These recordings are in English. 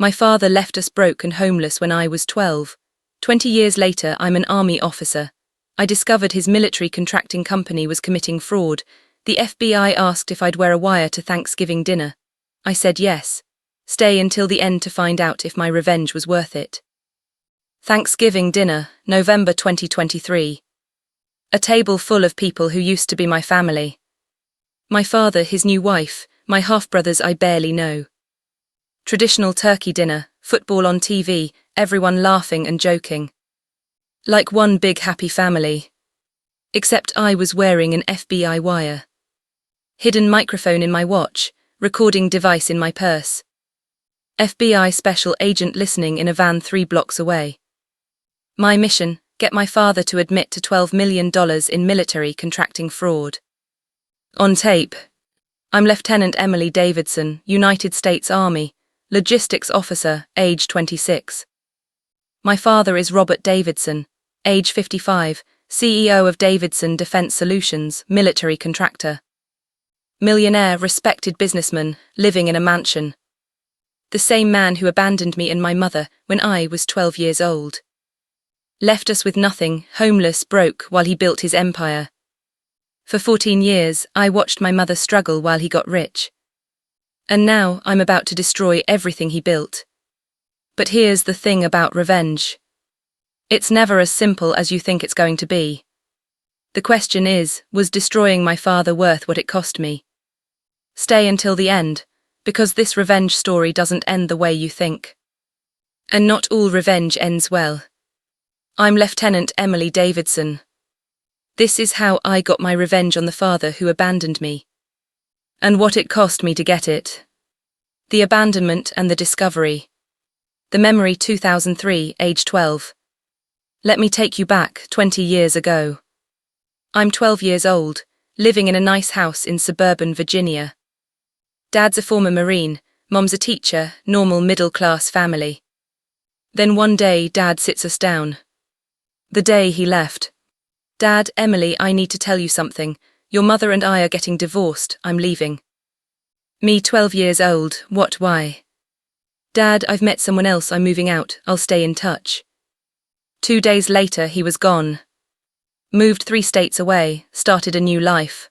My father left us broke and homeless when I was 12. 20 years later, I'm an army officer. I discovered his military contracting company was committing fraud. The FBI asked if I'd wear a wire to Thanksgiving dinner. I said yes. Stay until the end to find out if my revenge was worth it. Thanksgiving dinner, November 2023. A table full of people who used to be my family. My father, his new wife, my half-brothers I barely know. Traditional turkey dinner, football on TV, everyone laughing and joking. Like one big happy family. Except I was wearing an FBI wire. Hidden microphone in my watch, recording device in my purse. FBI special agent listening in a van 3 blocks away. My mission, get my father to admit to $12 million in military contracting fraud. On tape. I'm Lieutenant Emily Davidson, United States Army, logistics officer, age 26. My father is Robert Davidson, age 55, CEO of Davidson Defense Solutions, military contractor. Millionaire, respected businessman, living in a mansion. The same man who abandoned me and my mother when I was 12 years old. Left us with nothing, homeless, broke, while he built his empire. For 14 years, I watched my mother struggle while he got rich. And now, I'm about to destroy everything he built. But here's the thing about revenge. It's never as simple as you think it's going to be. The question is, was destroying my father worth what it cost me? Stay until the end, because this revenge story doesn't end the way you think. And not all revenge ends well. I'm Lieutenant Emily Davidson. This is how I got my revenge on the father who abandoned me. And what it cost me to get it. The abandonment and the discovery. The memory 2003, age 12. Let me take you back 20 years ago. I'm 12 years old, living in a nice house in suburban Virginia. Dad's a former Marine, Mom's a teacher, normal middle-class family. Then one day, Dad sits us down. The day he left. Dad, Emily, I need to tell you something. Your mother and I are getting divorced, I'm leaving. Me, 12 years old, what, why? Dad, I've met someone else, I'm moving out, I'll stay in touch. 2 days later, he was gone. Moved 3 states away, started a new life.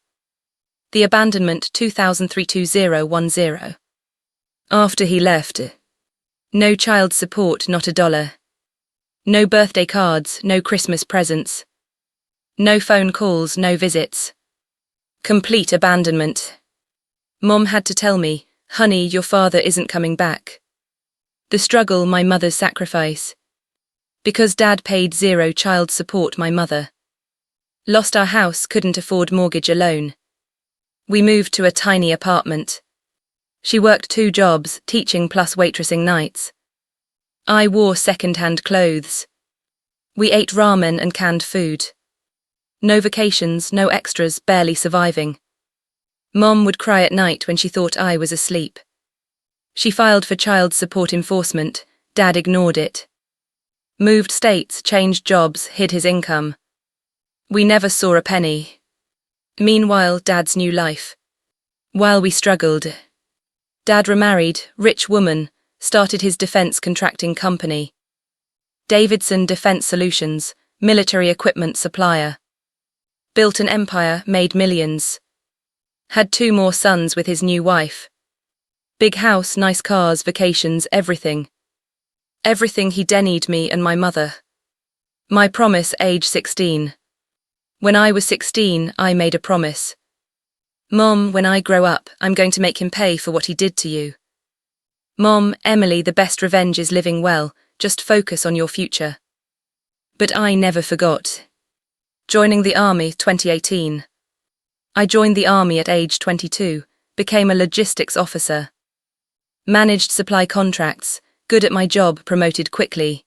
The abandonment 2003-2010. After he left. No child support, not $1. No birthday cards, no Christmas presents. No phone calls, no visits. Complete abandonment. Mom had to tell me, honey, your father isn't coming back. The struggle, my mother's sacrifice. Because Dad paid 0 child support, my mother. Lost our house, couldn't afford mortgage alone. We moved to a tiny apartment. She worked 2 jobs, teaching plus waitressing nights. I wore second-hand clothes. We ate ramen and canned food. No vacations, no extras, barely surviving. Mom would cry at night when she thought I was asleep. She filed for child support enforcement. Dad ignored it. Moved states, changed jobs, hid his income. We never saw a penny. Meanwhile, Dad's new life. While we struggled. Dad remarried, rich woman, started his defense contracting company. Davidson Defense Solutions, military equipment supplier. Built an empire, made millions. Had 2 more sons with his new wife. Big house, nice cars, vacations, everything. Everything he denied me and my mother. My promise, age 16. When I was 16, I made a promise. Mom, when I grow up, I'm going to make him pay for what he did to you. Mom, Emily, the best revenge is living well, just focus on your future. But I never forgot. Joining the Army, 2018. I joined the Army at age 22, became a logistics officer. Managed supply contracts, good at my job, promoted quickly.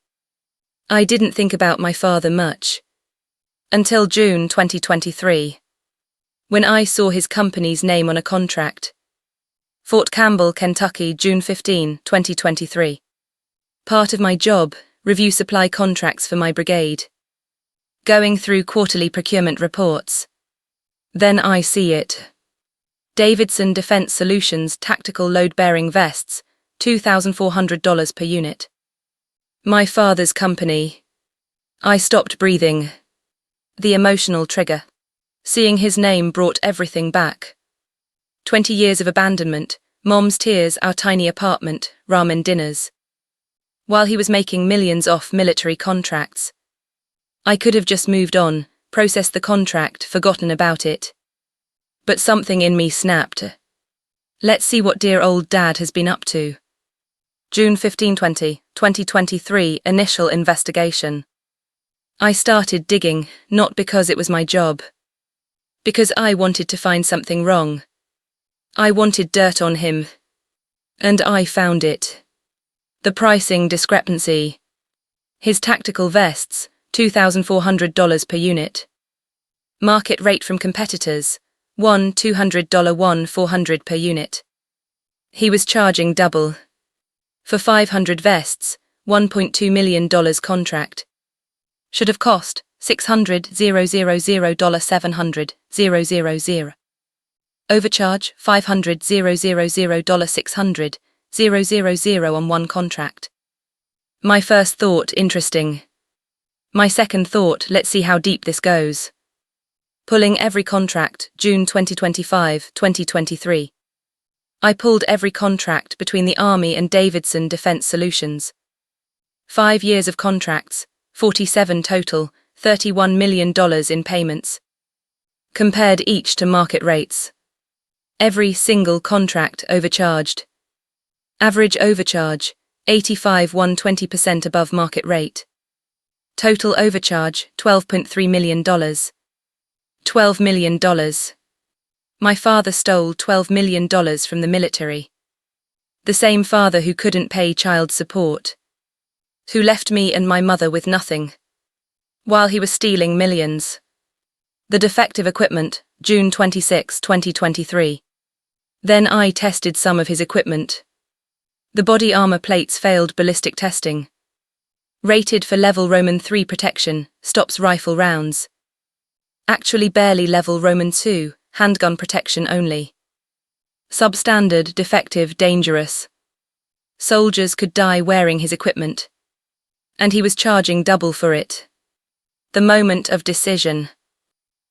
I didn't think about my father much. Until June 2023. When I saw his company's name on a contract. Fort Campbell, Kentucky, June 15, 2023. Part of my job, review supply contracts for my brigade. Going through quarterly procurement reports. Then I see it. Davidson Defense Solutions tactical load-bearing vests, $2,400 per unit. My father's company. I stopped breathing. The emotional trigger. Seeing his name brought everything back. 20 years of abandonment, mom's tears, our tiny apartment, ramen dinners. While he was making millions off military contracts. I could have just moved on, processed the contract, forgotten about it. But something in me snapped. Let's see what dear old dad has been up to. June 15, 2023, initial investigation. I started digging, not because it was my job. Because I wanted to find something wrong. I wanted dirt on him. And I found it. The pricing discrepancy. His tactical vests, $2,400 per unit. Market rate from competitors, $200, $400 per unit. He was charging double. For 500 vests, $1.2 million contract. Should have cost $600,000, $700,000. Overcharge $500,000, $600,000 on one contract. My first thought, interesting. My second thought, let's see how deep this goes. Pulling every contract, June 2025, 2023. I pulled every contract between the Army and Davidson Defense Solutions. 5 years of contracts, 47 total, $31 million in payments. Compared each to market rates. Every single contract overcharged. Average overcharge, 120% above market rate. Total overcharge, $12.3 million. $12 million. My father stole $12 million from the military. The same father who couldn't pay child support. Who left me and my mother with nothing. While he was stealing millions. The defective equipment, June 26, 2023. Then I tested some of his equipment. The body armor plates failed ballistic testing. Rated for level Roman 3 protection, stops rifle rounds. Actually barely level Roman 2, handgun protection only. Substandard, defective, dangerous. Soldiers could die wearing his equipment. And he was charging double for it. The moment of decision.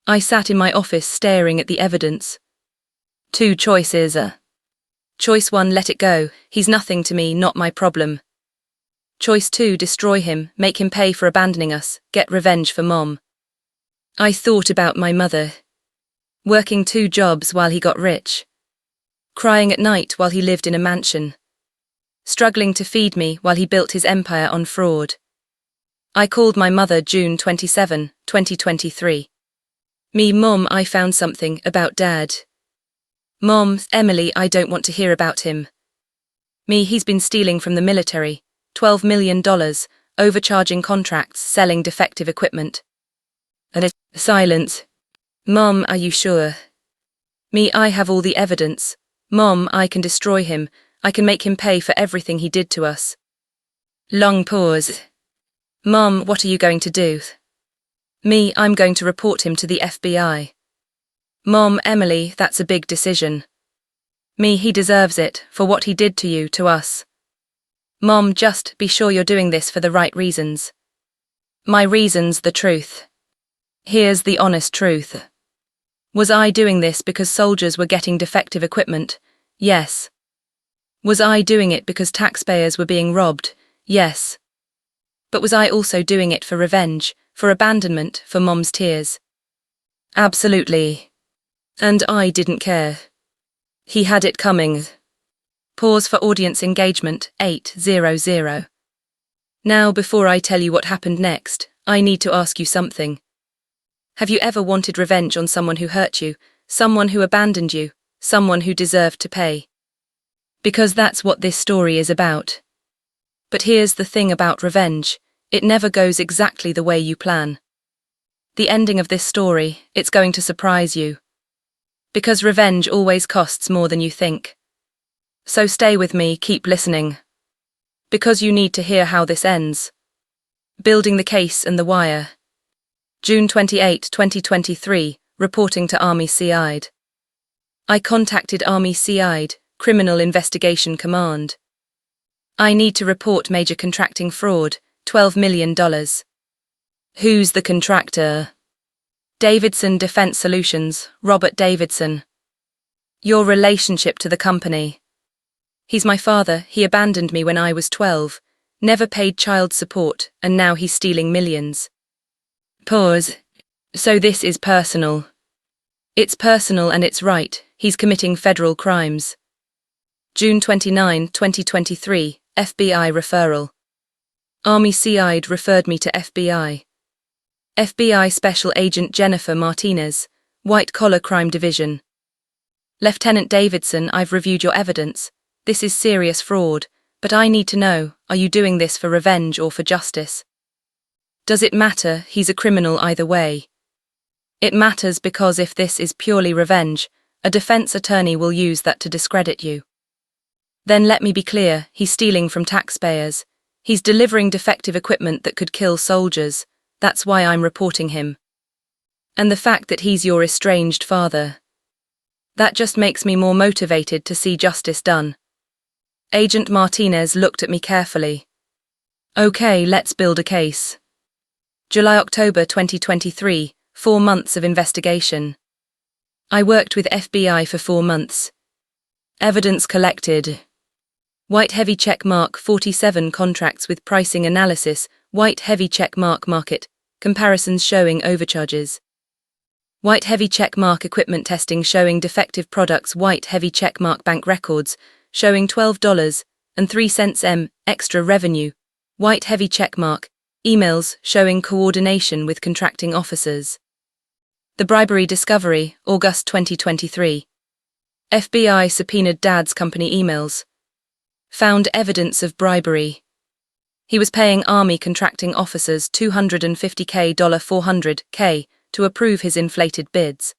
I sat in my office staring at the evidence. 2 choices. Choice 1, let it go, he's nothing to me, not my problem. Choice 2, destroy him, make him pay for abandoning us, get revenge for Mom. I thought about my mother. Working 2 jobs while he got rich. Crying at night while he lived in a mansion. Struggling to feed me while he built his empire on fraud. I called my mother June 27, 2023. Mom, I found something about Dad. Mom, Emily, I don't want to hear about him. He's been stealing from the military, $12 million, overcharging contracts, selling defective equipment. And silence. Mom, are you sure? I have all the evidence. Mom, I can destroy him. I can make him pay for everything he did to us. Long pause. Mom, what are you going to do? I'm going to report him to the FBI. Mom, Emily, that's a big decision. He deserves it, for what he did to you, to us. Mom, just be sure you're doing this for the right reasons. My reasons, the truth. Here's the honest truth. Was I doing this because soldiers were getting defective equipment? Yes. Was I doing it because taxpayers were being robbed? Yes. But was I also doing it for revenge, for abandonment, for Mom's tears? Absolutely. And I didn't care. He had it coming. Pause for audience engagement, 800. Now, before I tell you what happened next, I need to ask you something. Have you ever wanted revenge on someone who hurt you, someone who abandoned you, someone who deserved to pay? Because that's what this story is about. But here's the thing about revenge, it never goes exactly the way you plan. The ending of this story, it's going to surprise you. Because revenge always costs more than you think. So stay with me, keep listening. Because you need to hear how this ends. Building the case and the wire. June 28, 2023, reporting to Army CID. I contacted Army CID, Criminal Investigation Command. I need to report major contracting fraud, $12 million. Who's the contractor? Davidson Defense Solutions, Robert Davidson. Your relationship to the company. He's my father, he abandoned me when I was 12, never paid child support, and now he's stealing millions. Pause. So this is personal. It's personal and it's right, he's committing federal crimes. June 29, 2023, FBI referral. Army CI'd referred me to FBI. FBI Special Agent Jennifer Martinez, White Collar Crime Division. Lieutenant Davidson, I've reviewed your evidence. This is serious fraud, but I need to know, are you doing this for revenge or for justice? Does it matter? He's a criminal either way. It matters because if this is purely revenge, a defense attorney will use that to discredit you. Then let me be clear, he's stealing from taxpayers. He's delivering defective equipment that could kill soldiers. That's why I'm reporting him. And the fact that he's your estranged father. That just makes me more motivated to see justice done. Agent Martinez looked at me carefully. Okay, let's build a case. July-October 2023, 4 months of investigation. I worked with FBI for 4 months. Evidence collected. White heavy check mark 47 contracts with pricing analysis, white heavy check mark market, comparisons showing overcharges. White heavy check mark equipment testing showing defective products, white heavy check mark bank records showing $12.03 extra revenue, white heavy check mark, emails showing coordination with contracting officers. The bribery discovery, August 2023. FBI subpoenaed Dad's company emails. Found evidence of bribery. He was paying Army contracting officers $250K, $400K to approve his inflated bids.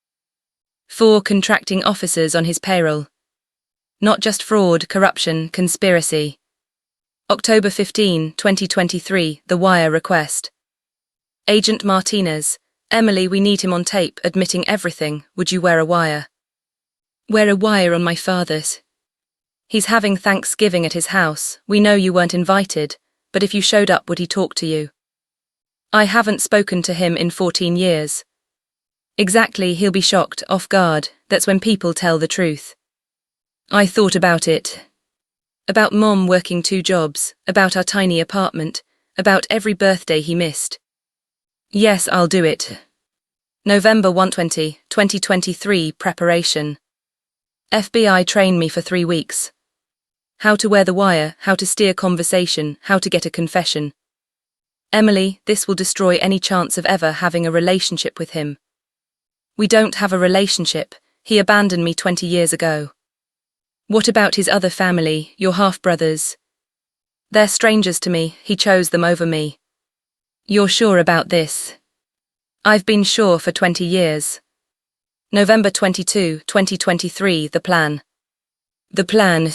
4 contracting officers on his payroll. Not just fraud, corruption, conspiracy. October 15, 2023, The Wire request. Agent Martinez, Emily, we need him on tape admitting everything. Would you wear a wire? Wear a wire on my father's. He's having Thanksgiving at his house. We know you weren't invited, but if you showed up, would he talk to you? I haven't spoken to him in 14 years. Exactly, he'll be shocked, off guard. That's when people tell the truth. I thought about it. About Mom working 2 jobs, about our tiny apartment, about every birthday he missed. Yes, I'll do it. November 120, 2023, preparation. FBI trained me for 3 weeks. How to wear the wire, how to steer conversation, how to get a confession. Emily, this will destroy any chance of ever having a relationship with him. We don't have a relationship. He abandoned me 20 years ago. What about his other family, your half-brothers? They're strangers to me, he chose them over me. You're sure about this? I've been sure for 20 years. November 22, 2023, the plan. The plan.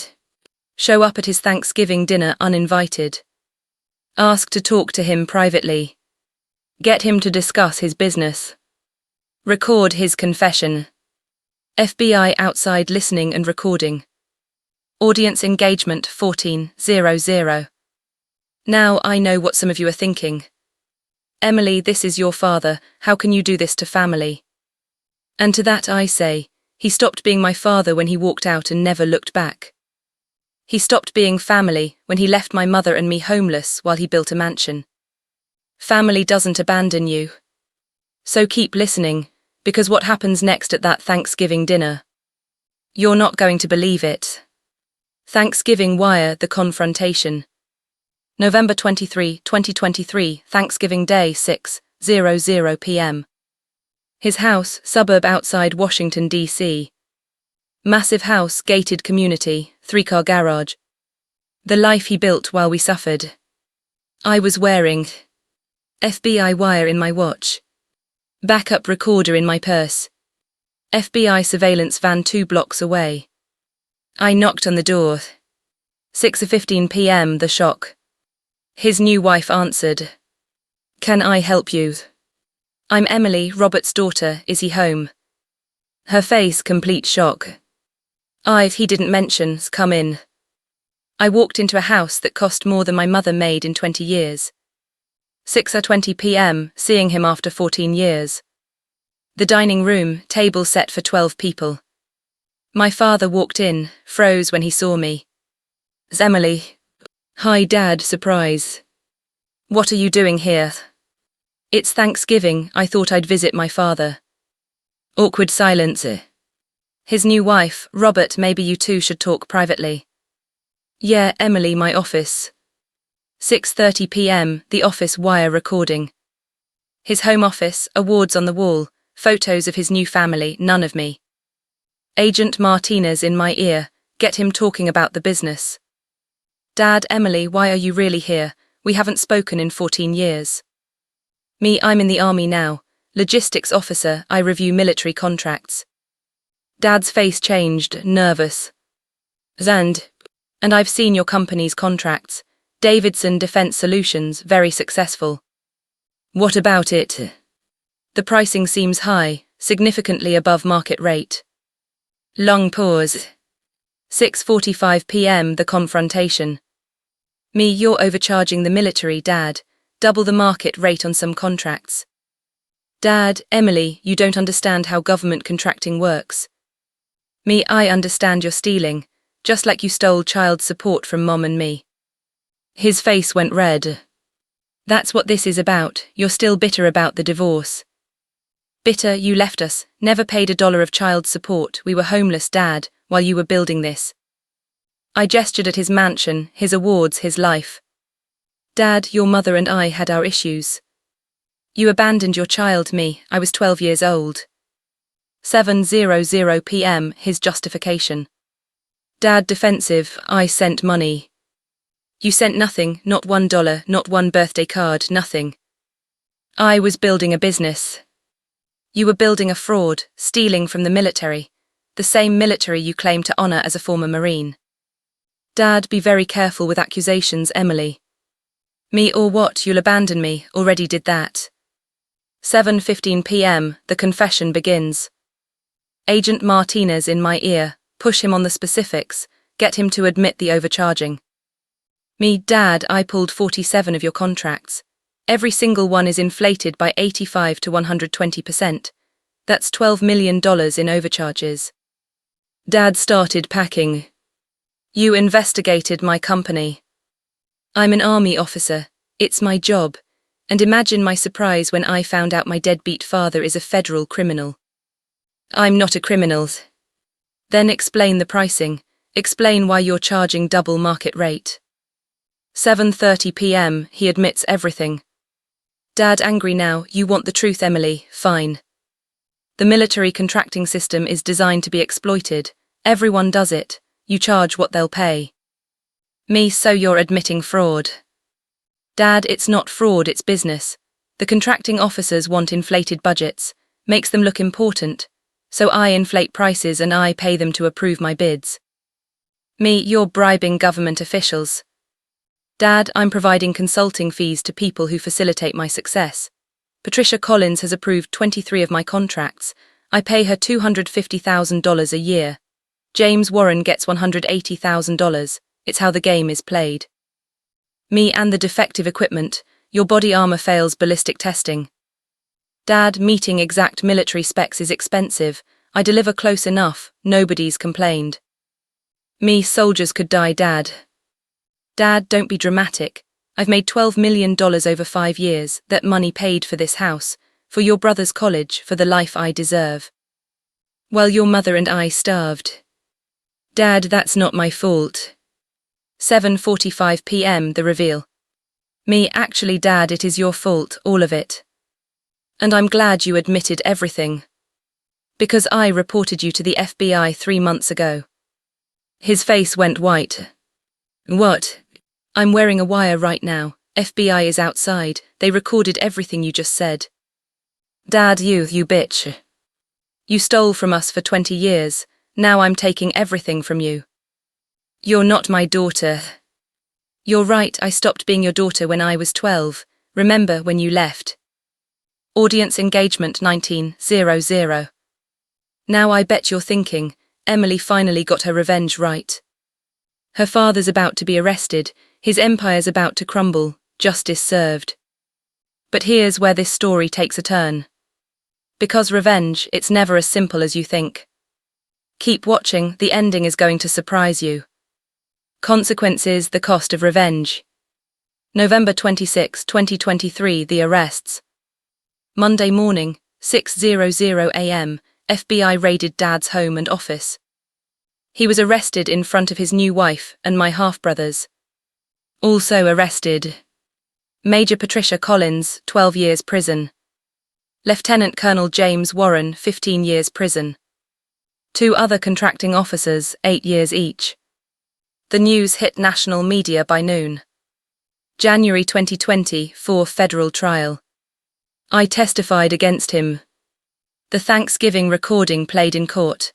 Show up at his Thanksgiving dinner uninvited. Ask to talk to him privately. Get him to discuss his business. Record his confession. FBI outside listening and recording. Audience engagement 1400. Now I know what some of you are thinking. Emily, this is your father, how can you do this to family? And to that I say, he stopped being my father when he walked out and never looked back. He stopped being family when he left my mother and me homeless while he built a mansion. Family doesn't abandon you. So keep listening, because what happens next at that Thanksgiving dinner? You're not going to believe it. Thanksgiving wire, the confrontation. November 23, 2023, Thanksgiving Day, 6:00 p.m. His house, suburb outside Washington, D.C. Massive house, gated community, 3-car garage. The life he built while we suffered. I was wearing FBI wire in my watch. Backup recorder in my purse. FBI surveillance van 2 blocks away. I knocked on the door. 6:15 p.m. The shock. His new wife answered. Can I help you? I'm Emily, Robert's daughter, is he home? Her face complete shock. He didn't mention, come in. I walked into a house that cost more than my mother made in 20 years. 6:20 p.m., seeing him after 14 years. The dining room, table set for 12 people. My father walked in, froze when he saw me. Emily. Hi Dad, surprise. What are you doing here? It's Thanksgiving, I thought I'd visit my father. Awkward silence. His new wife, Robert, maybe you two should talk privately. Yeah, Emily, my office. 6:30 p.m, the office wire recording. His home office, awards on the wall, photos of his new family, none of me. Agent Martinez in my ear, get him talking about the business. Dad, Emily, why are you really here? We haven't spoken in 14 years. Me, I'm in the army now, logistics officer, I review military contracts. Dad's face changed, nervous. And I've seen your company's contracts. Davidson Defense Solutions, very successful. What about it? The pricing seems high, significantly above market rate. Long pause. 6:45 p.m, the confrontation. Me, you're overcharging the military, Dad. Double the market rate on some contracts. Dad, Emily, you don't understand how government contracting works. Me, I understand you're stealing, just like you stole child support from Mom and me. His face went red. That's what this is about, you're still bitter about the divorce. Bitter, you left us, never paid $1 of child support, we were homeless, Dad, while you were building this. I gestured at his mansion, his awards, his life. Dad, your mother and I had our issues. You abandoned your child, me, I was 12 years old. 7:00 p.m, his justification. Dad, defensive, I sent money. You sent nothing, not $1, not one birthday card, nothing. I was building a business. You were building a fraud, stealing from the military, the same military you claim to honor as a former Marine. Dad, be very careful with accusations, Emily. Me or what, you'll abandon me, already did that. 7:15 p.m, the confession begins. Agent Martinez in my ear, push him on the specifics, get him to admit the overcharging. Me, Dad, I pulled 47 of your contracts. Every single one is inflated by 85 to 120%. That's $12 million in overcharges. Dad started packing. You investigated my company. I'm an army officer, it's my job, and imagine my surprise when I found out my deadbeat father is a federal criminal. I'm not a criminal. Then explain the pricing, explain why you're charging double market rate. 7:30 p.m, he admits everything. Dad, angry now, you want the truth, Emily, fine. The military contracting system is designed to be exploited, everyone does it, you charge what they'll pay. Me, so you're admitting fraud. Dad, it's not fraud, it's business. The contracting officers want inflated budgets, makes them look important, so I inflate prices and I pay them to approve my bids. Me, you're bribing government officials. Dad, I'm providing consulting fees to people who facilitate my success. Patricia Collins has approved 23 of my contracts. I pay her $250,000 a year. James Warren gets $180,000. It's how the game is played. Me and the defective equipment. Your body armor fails ballistic testing. Dad, meeting exact military specs is expensive. I deliver close enough. Nobody's complained. Me, soldiers could die, Dad. Dad, don't be dramatic. I've made $12 million over 5 years, that money paid for this house, for your brother's college, for the life I deserve. While your mother and I starved. Dad, that's not my fault. 7:45 p.m, the reveal. Me, actually, Dad, it is your fault, all of it. And I'm glad you admitted everything. Because I reported you to the FBI 3 months ago. His face went white. What? I'm wearing a wire right now. FBI is outside. They recorded everything you just said. Dad, you bitch. You stole from us for 20 years. Now I'm taking everything from you. You're not my daughter. You're right, I stopped being your daughter when I was 12. Remember when you left? Audience engagement 1900. Now I bet you're thinking, Emily finally got her revenge right. Her father's about to be arrested, his empire's about to crumble, justice served. But here's where this story takes a turn. Because revenge, it's never as simple as you think. Keep watching, the ending is going to surprise you. Consequences, the cost of revenge. November 26, 2023, the arrests. Monday morning, 6:00 a.m., FBI raided Dad's home and office. He was arrested in front of his new wife and my half-brothers. Also arrested: Major Patricia Collins, 12 years prison. Lieutenant Colonel James Warren, 15 years prison. 2 other contracting officers, 8 years each. The news hit national media by noon. January 2020, for federal trial. I testified against him. The Thanksgiving recording played in court.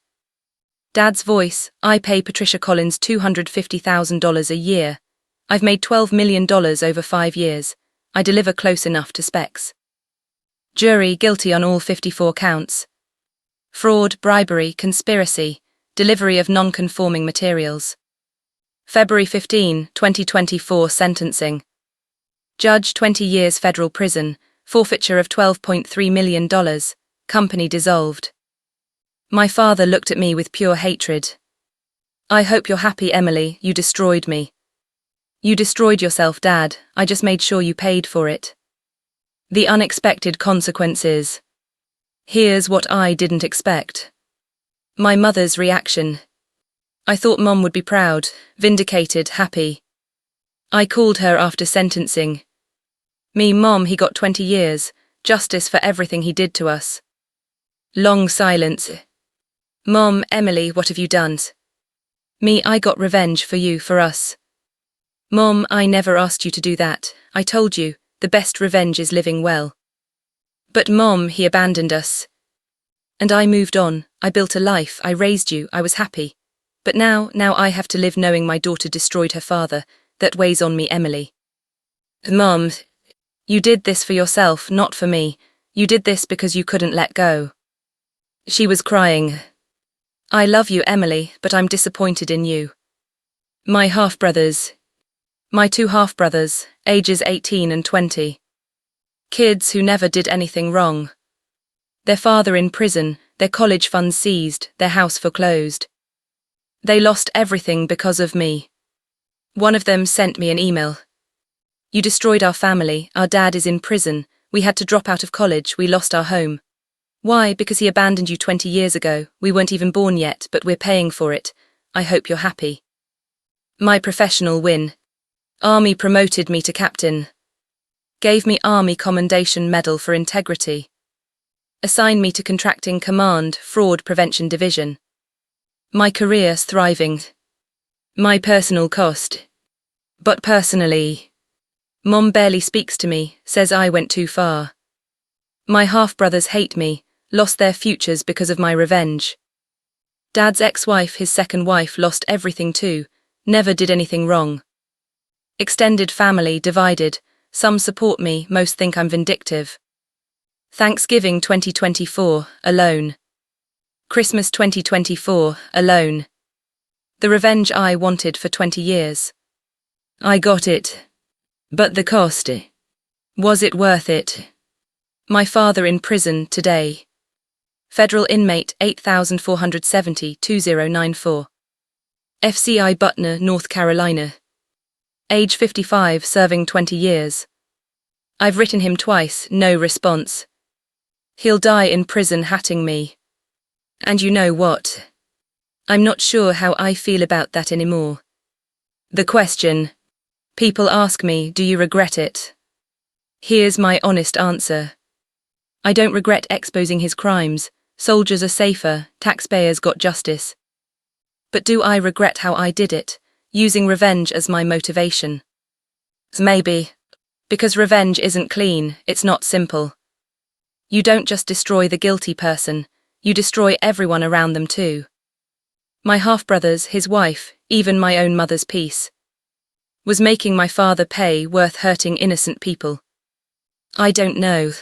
Dad's voice: I pay Patricia Collins $250,000 a year. I've made $12 million over 5 years. I deliver close enough to specs. Jury: guilty on all 54 counts. Fraud, bribery, conspiracy, delivery of non-conforming materials. February 15, 2024, sentencing. Judge: 20 years federal prison, forfeiture of $12.3 million, company dissolved. My father looked at me with pure hatred. I hope you're happy, Emily, you destroyed me. You destroyed yourself, Dad, I just made sure you paid for it. The unexpected consequences. Here's what I didn't expect. My mother's reaction. I thought Mom would be proud, vindicated, happy. I called her after sentencing. Me, Mom, he got 20 years, justice for everything he did to us. Long silence. Mom: Emily, what have you done? Me: I got revenge for you, for us. Mom: I never asked you to do that, I told you, the best revenge is living well. But Mom, he abandoned us. And I moved on, I built a life, I raised you, I was happy. But now I have to live knowing my daughter destroyed her father. That weighs on me, Emily. Mom: you did this for yourself, not for me. You did this because you couldn't let go. She was crying. I love you, Emily, but I'm disappointed in you. My half-brothers. My 2 half-brothers, ages 18 and 20. Kids who never did anything wrong. Their father in prison, their college funds seized, their house foreclosed. They lost everything because of me. One of them sent me an email. You destroyed our family, our dad is in prison, we had to drop out of college, we lost our home. Why? Because he abandoned you 20 years ago, we weren't even born yet, but we're paying for it. I hope you're happy. My professional win. Army promoted me to captain. Gave me Army Commendation Medal for integrity. Assigned me to contracting command, fraud prevention division. My career's thriving. My personal cost. But personally, Mom barely speaks to me, says I went too far. My half-brothers hate me, lost their futures because of my revenge. Dad's ex-wife, his second wife, lost everything too, never did anything wrong. Extended family divided, some support me, most think I'm vindictive. Thanksgiving 2024, alone. Christmas 2024, alone. The revenge I wanted for 20 years. I got it. But the cost. Was it worth it? My father in prison today. Federal inmate 8470-2094. FCI Butner, North Carolina. Age 55, serving 20 years. I've written him twice, no response. He'll die in prison hatting me. And you know what? I'm not sure how I feel about that anymore. The question. People ask me, do you regret it? Here's my honest answer. I don't regret exposing his crimes. Soldiers are safer, taxpayers got justice. But do I regret how I did it, using revenge as my motivation? Maybe. Because revenge isn't clean, it's not simple. You don't just destroy the guilty person, you destroy everyone around them too. My half-brothers, his wife, even my own mother's peace. Was making my father pay worth hurting innocent people? I don't know.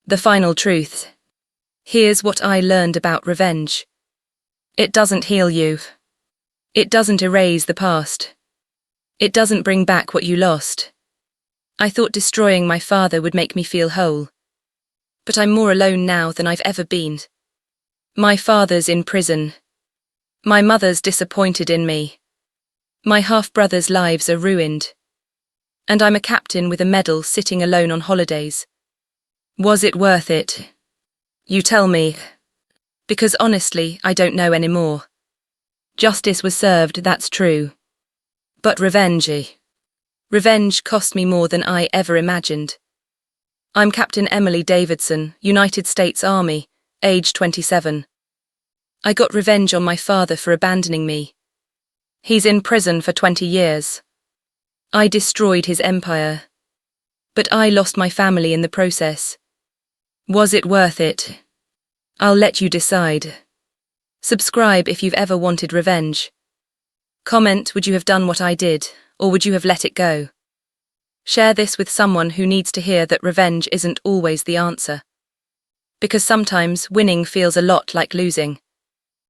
The final truth. Here's what I learned about revenge. It doesn't heal you. It doesn't erase the past. It doesn't bring back what you lost. I thought destroying my father would make me feel whole. But I'm more alone now than I've ever been. My father's in prison. My mother's disappointed in me. My half-brothers' lives are ruined. And I'm a captain with a medal sitting alone on holidays. Was it worth it? You tell me. Because honestly, I don't know anymore. Justice was served, that's true. But revenge cost me more than I ever imagined. I'm Captain Emily Davidson, United States Army, age 27. I got revenge on my father for abandoning me. He's in prison for 20 years. I destroyed his empire. But I lost my family in the process. Was it worth it? I'll let you decide. Subscribe if you've ever wanted revenge. Comment, would you have done what I did, or would you have let it go? Share this with someone who needs to hear that revenge isn't always the answer. Because sometimes winning feels a lot like losing.